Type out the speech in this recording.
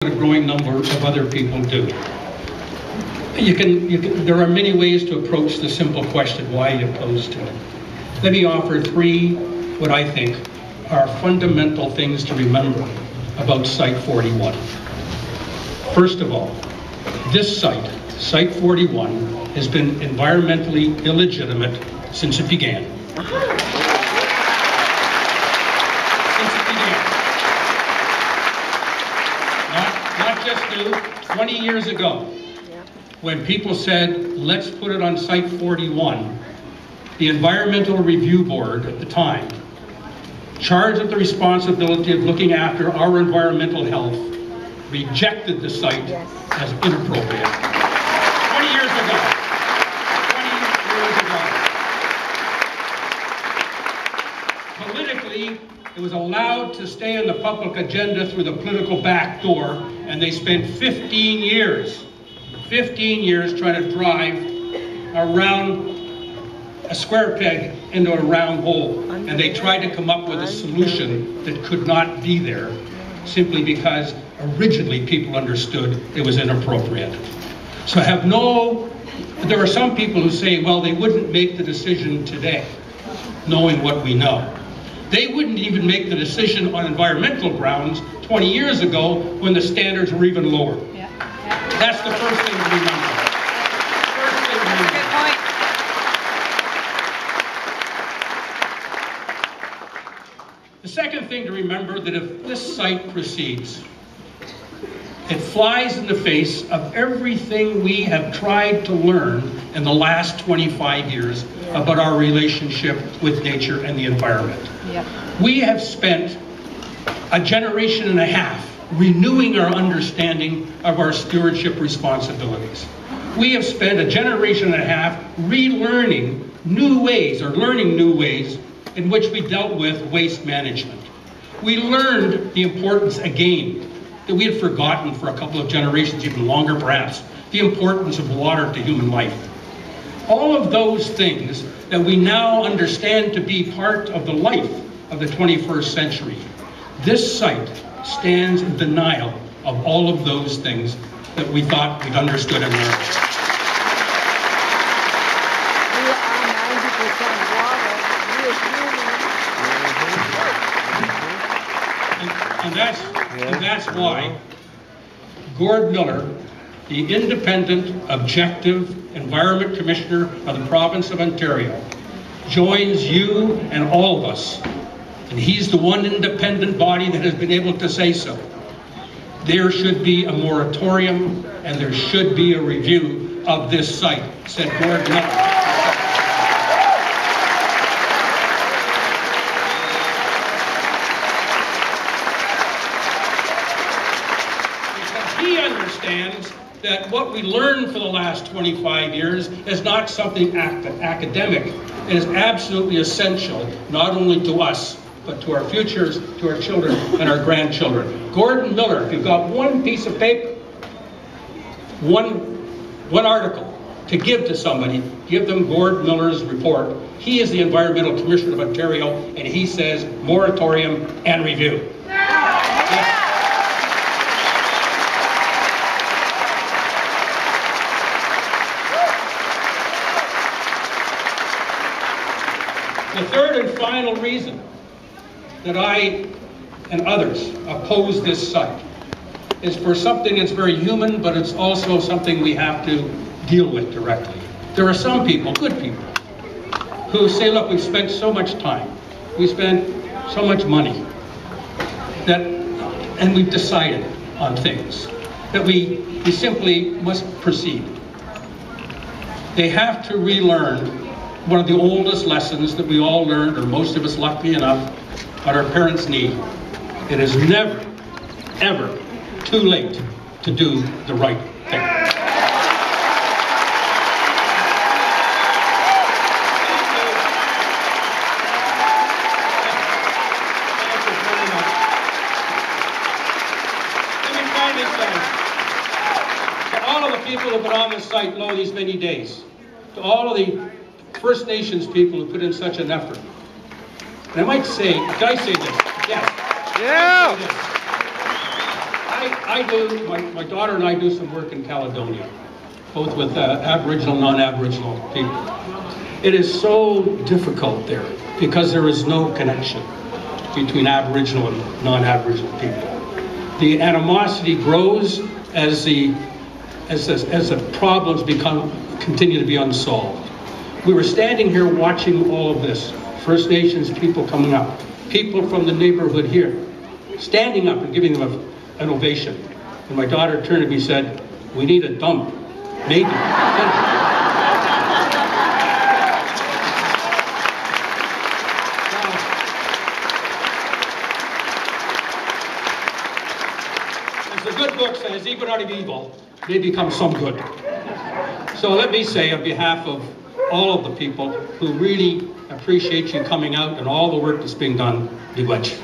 a growing number of other people do. There are many ways to approach the simple question, why are you opposed to it? Let me offer three, what I think, are fundamental things to remember about Site 41. First of all, this site, Site 41, has been environmentally illegitimate since it began. Not just new, 20 years ago, when people said, let's put it on Site 41, the Environmental Review Board at the time, charged with the responsibility of looking after our environmental health, rejected the site as inappropriate. 20 years ago. 20 years ago. Politically, it was allowed to stay on the public agenda through the political back door, and they spent 15 years trying to drive around a square peg into a round hole. And they tried to come up with a solution that could not be there, simply because originally people understood it was inappropriate. So there are some people who say, well, they wouldn't make the decision today, knowing what we know. They wouldn't even make the decision on environmental grounds 20 years ago when the standards were even lower. That's the first thing to remember. Good point. The second thing to remember, that if this site proceeds, it flies in the face of everything we have tried to learn in the last 25 years about our relationship with nature and the environment. We have spent a generation and a half renewing our understanding of our stewardship responsibilities. We have spent a generation and a half relearning new ways, or learning new ways, in which we dealt with waste management. We learned the importance, again, that we had forgotten for a couple of generations, even longer perhaps, the importance of water to human life. All of those things that we now understand to be part of the life of the 21st century. This site stands in denial of all of those things that we thought we'd understood and learned. We are 90% water. And that's why Gord Miller, the independent, objective Environment Commissioner of the province of Ontario, joins you and all of us, and he's the one independent body that has been able to say so. There should be a moratorium and there should be a review of this site, said Gord Miller. He understands that what we learned for the last 25 years is not something academic. It is absolutely essential, not only to us, but to our futures, to our children and our grandchildren. Gordon Miller, if you've got one piece of paper, one article to give to somebody, give them Gord Miller's report. He is the Environmental Commissioner of Ontario, and he says moratorium and review. The third and final reason that I and others oppose this site is for something that's very human, but it's also something we have to deal with directly. There are some people, good people, who say, look, we've spent so much time, we spent so much money, and we've decided on things, that we simply must proceed. They have to relearn one of the oldest lessons that we all learned, or most of us lucky enough, on our parents' knee. It is never, ever too late to do the right thing. Let me finally say, to all of the people who have been on this site lo these many days, to all of the First Nations people who put in such an effort. And I might say, did I say this? Yes. Yeah. my daughter and I do some work in Caledonia, both with Aboriginal and non-Aboriginal people. It is so difficult there because there is no connection between Aboriginal and non-Aboriginal people. The animosity grows as the problems continue to be unsolved. We were standing here watching all of this. First Nations people coming up, people from the neighborhood here, standing up and giving them an ovation. And my daughter turned to me and said, "We need a dump, maybe." As the good book says, even out of evil, they become some good. So let me say, on behalf of all of the people who really appreciate you coming out and all the work that's being done, miigwech.